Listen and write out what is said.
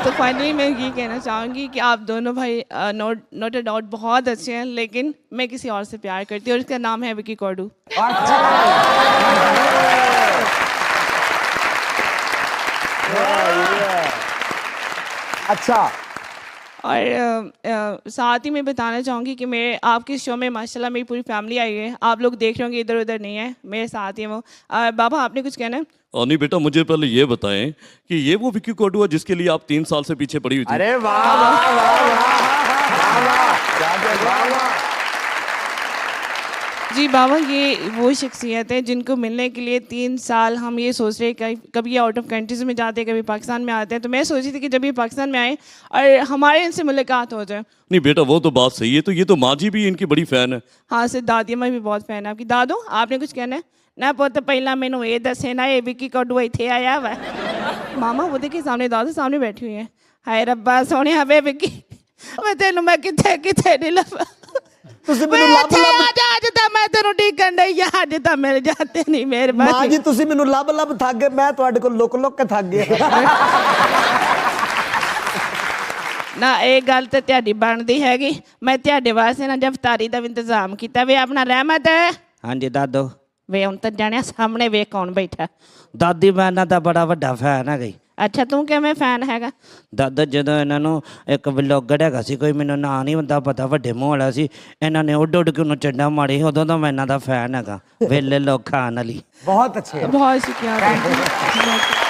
तो फाइनली मैं ये कहना चाहूँगी कि आप दोनों भाई नॉट अ डाउट बहुत अच्छे हैं, लेकिन मैं किसी और से प्यार करती हूँ और उसका नाम है विकी कौडू। अच्छा, और साथ ही मैं बताना चाहूँगी कि मैं आपके शो में माशाल्लाह मेरी पूरी फैमिली आई है। आप लोग देख रहे होंगे इधर उधर नहीं है, मेरे साथ ही है वो। बाबा आपने कुछ कहना है? नहीं बेटा, मुझे पहले ये बताएं कि ये वो विक्की कौडू है जिसके लिए आप 3 साल से पीछे पड़ी हुई थी? अरे वाह वाह वाह वाह। जी बाबा, ये वो शख्सियत है जिनको मिलने के लिए 3 साल हम ये सोच रहे हैं, कभी ये आउट ऑफ कंट्रीज में जाते हैं, कभी पाकिस्तान में आते हैं। तो मैं सोच रही थी कि जब ये पाकिस्तान में आए और हमारे इनसे मुलाकात हो जाए। नहीं बेटा, वो तो बात सही है। तो ये तो माँ जी भी इनकी बड़ी फैन है। हाँ, सिर्फ दादी अम्मा भी बहुत फैन है आपकी। दादू आपने कुछ कहना है? ना पुत पहला मैनू ये दसे ना ये विक्की कौडू इत्थे आया वा। मामा वो देखिए सामने दादू सामने बैठी हुई है। हाय रब्बा सोने हवे विक्की, मैं तेनू मैं किथे किथे नहीं लभा। ਤੁਸੀਂ ਮੈਨੂੰ ਲੱਭ ਲੱਭ ਅੱਜ ਤਾਂ ਮੈਂ ਤੈਨੂੰ ਢੀਕਣ ਡਈ ਆ, ਅੱਜ ਤਾਂ ਮਿਲ ਜਾਂਦੇ ਨਹੀਂ ਮਿਹਰਬਾਨੀ। ਮਾਂ ਜੀ ਤੁਸੀਂ ਮੈਨੂੰ ਲੱਭ ਲੱਭ ਥੱਕ ਗਏ, ਮੈਂ ਤੁਹਾਡੇ ਕੋਲ ਲੁਕ ਲੁਕ ਕੇ ਥੱਕ ਗਿਆ। ਨਾ ਇਹ ਗੱਲ ਤੇ ਤੁਹਾਡੀ ਬਣਦੀ ਹੈਗੀ। ਮੈਂ ਤੁਹਾਡੇ ਵਾਸਤੇ ਨਾ ਜਫਤਾਰੀ ਦਾ ਵੀ ਇੰਤਜ਼ਾਮ ਕੀਤਾ। ਵੇ ਆਪਣਾ ਰਹਿਮਤ ਹੈ। ਹਾਂਜੀ ਦਾਦੋ। ਵੇ ਹੁਣ ਤਾਂ ਜਾਣਿਆ ਸਾਹਮਣੇ ਵੇਖ ਕੌਣ ਬੈਠਾ। ਦਾਦੀ ਮੈਂ ਇਹਨਾਂ ਦਾ ਬੜਾ ਵੱਡਾ ਫੈਨ ਹੈਗਾ ਜੀ। ਅੱਛਾ ਤੂੰ ਕਿਵੇਂ ਫੈਨ ਹੈਗਾ? ਦਾਦਾ ਜਦੋਂ ਇਹਨਾਂ ਨੂੰ ਇੱਕ ਵਲੋਗਰ ਹੈਗਾ ਸੀ, ਕੋਈ ਮੈਨੂੰ ਨਾਂ ਨਹੀਂ ਹੁੰਦਾ ਪਤਾ, ਵੱਡੇ ਮੂੰਹ ਵਾਲਾ ਸੀ, ਇਹਨਾਂ ਨੇ ਉੱਡ ਉੱਡ ਕੇ ਉਹਨੂੰ ਚੰਡਾ ਮਾਰੀ, ਉਦੋਂ ਤੋਂ ਮੈਂ ਇਹਨਾਂ ਦਾ ਫੈਨ ਹੈਗਾ। ਵੇਲੇ ਲੋਕ ਖਾਣ ਵਾਲੀ। ਬਹੁਤ ਅੱਛੇ। बहुत शुक्रिया।